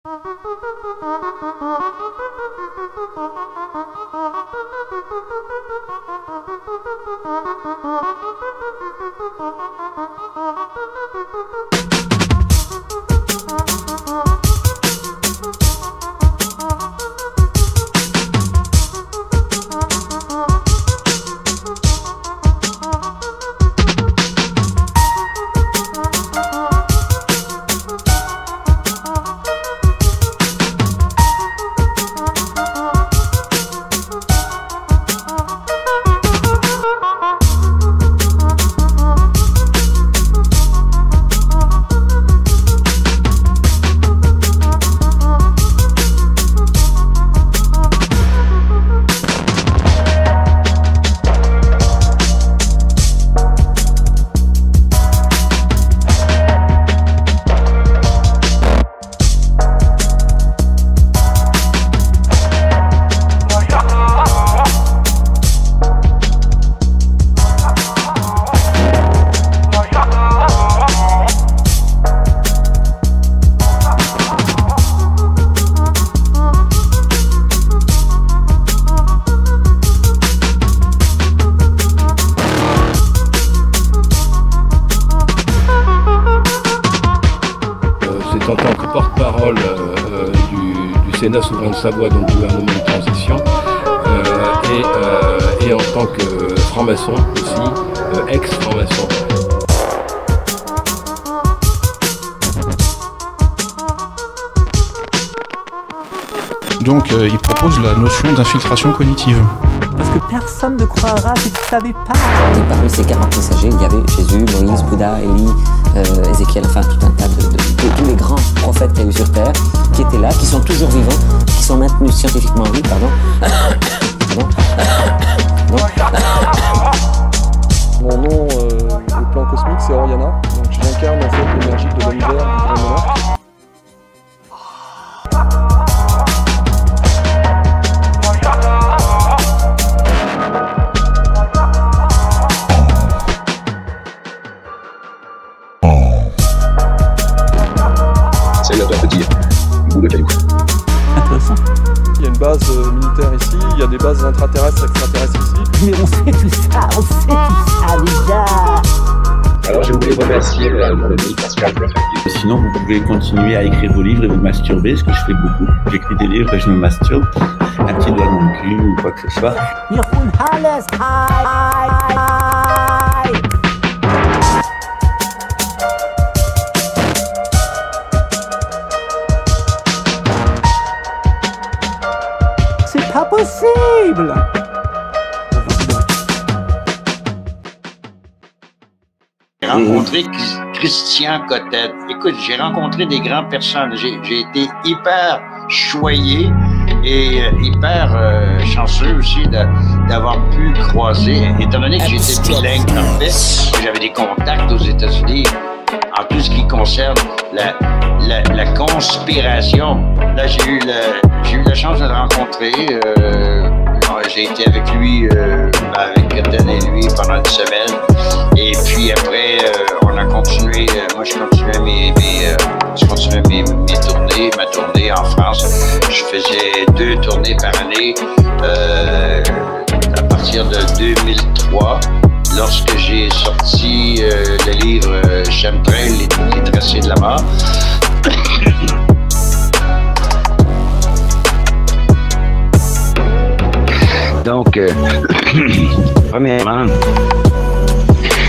En tant que porte-parole du Sénat souverain de Savoie, donc gouvernement de transition, et en tant que franc-maçon aussi, ex-franc-maçon. Donc il propose la notion d'infiltration cognitive. Parce que personne ne croira si tu ne savais pas. Et parmi ces 40 messagers, il y avait Jésus, Moïse, Bouddha, Élie, Ézéchiel, enfin tout un tas de tous les grands prophètes qu'il y a eu sur Terre, qui étaient là, qui sont toujours vivants, qui sont maintenus scientifiquement en vie, Mon nom au plan cosmique, c'est Oriana. Donc j'incarne en fait l'énergie de l'univers du grand monarque. C'est là, toi, petit bout de caillou. Intéressant. Il y a une base militaire ici, il y a des bases intraterrestres, extraterrestres ici. Mais on sait tout ça déjà. Alors je voulais remercier mon ami Pascal pour la famille. Sinon, vous pouvez continuer à écrire vos livres et vous masturber, ce que je fais beaucoup. J'écris des livres et je me masturbe. Un petit doigt dans le cul ou quoi que ce soit. C'est pas possible. J'ai rencontré Christian Cotette. Écoute, j'ai rencontré des grandes personnes. J'ai été hyper choyé et hyper chanceux aussi d'avoir pu croiser, étant donné que j'étais bilingue en fait, j'avais des contacts aux États-Unis en tout ce qui concerne la conspiration. Là, j'ai eu la chance de le rencontrer. J'ai été avec lui, avec Cotette et lui pendant une semaine. Et puis après, on a continué, moi je continuais ma tournée en France. Je faisais 2 tournées par année à partir de 2003, lorsque j'ai sorti le livre Chemtrail, les tracés de la mort. Donc, premièrement,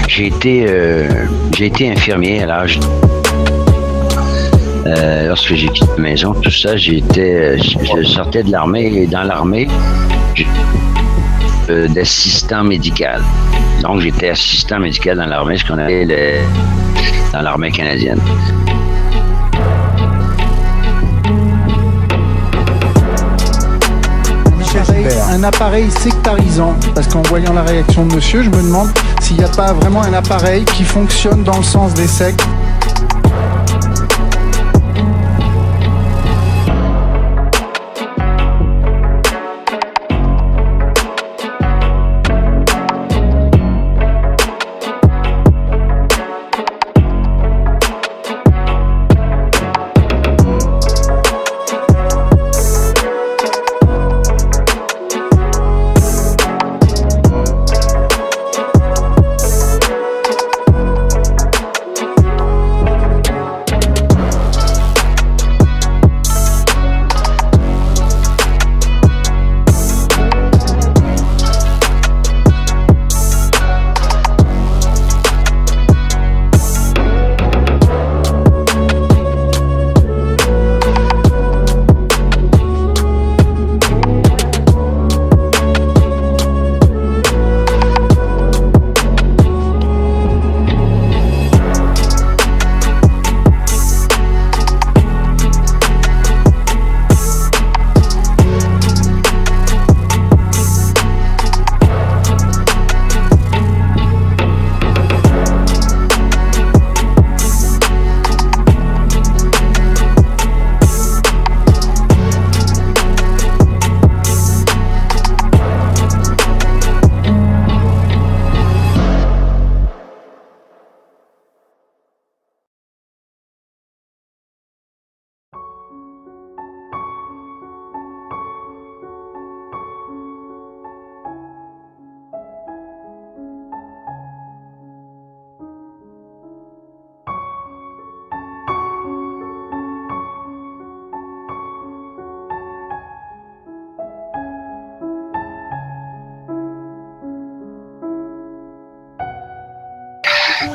j'ai été infirmier à l'âge. Lorsque j'ai quitté la maison, tout ça, je sortais de l'armée et dans l'armée, d'assistant médical. Donc, j'étais assistant médical dans l'armée, ce qu'on appelait dans l'armée canadienne. Un appareil sectarisant, parce qu'en voyant la réaction de monsieur, je me demande s'il n'y a pas vraiment un appareil qui fonctionne dans le sens des sectes.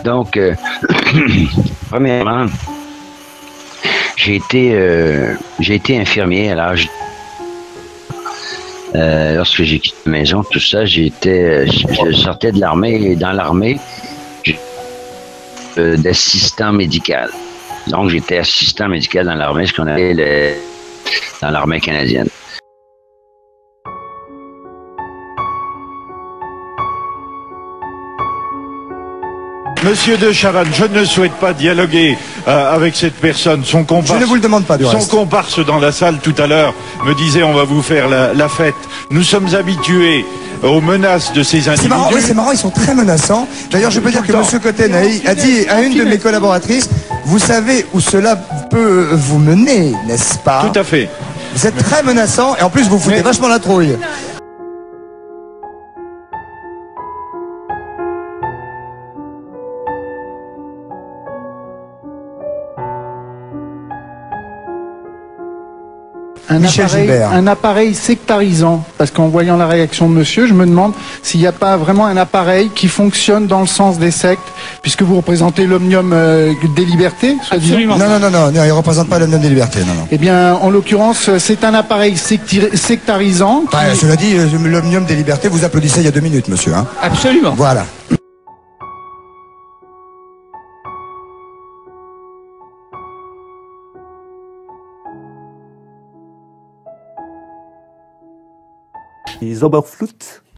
Donc, premièrement, j'ai été infirmier à l'âge. Lorsque j'ai quitté la maison, tout ça, je sortais de l'armée et dans l'armée, d'assistant médical. Donc, j'étais assistant médical dans l'armée, ce qu'on appelait dans l'armée canadienne. Monsieur de Chavannes, je ne souhaite pas dialoguer avec cette personne. Son comparse, je ne vous le demande pas du reste. Son comparse dans la salle tout à l'heure me disait on va vous faire la fête. Nous sommes habitués aux menaces de ces individus. C'est marrant, oui, c'est marrant, ils sont très menaçants. D'ailleurs, je peux dire que M. Cotten a dit à une de mes collaboratrices, vous savez où cela peut vous mener, n'est-ce pas? Tout à fait. Vous êtes très menaçant et en plus vous foutez vachement la trouille. Un appareil sectarisant, parce qu'en voyant la réaction de monsieur, je me demande s'il n'y a pas vraiment un appareil qui fonctionne dans le sens des sectes, puisque vous représentez l'omnium des libertés, Absolument. Non, il ne représente pas l'omnium des libertés, non. Eh bien, en l'occurrence, c'est un appareil sectarisant. Cela dit, l'omnium des libertés, vous applaudissez il y a 2 minutes, monsieur. Hein. Absolument. Voilà. Les Oberflut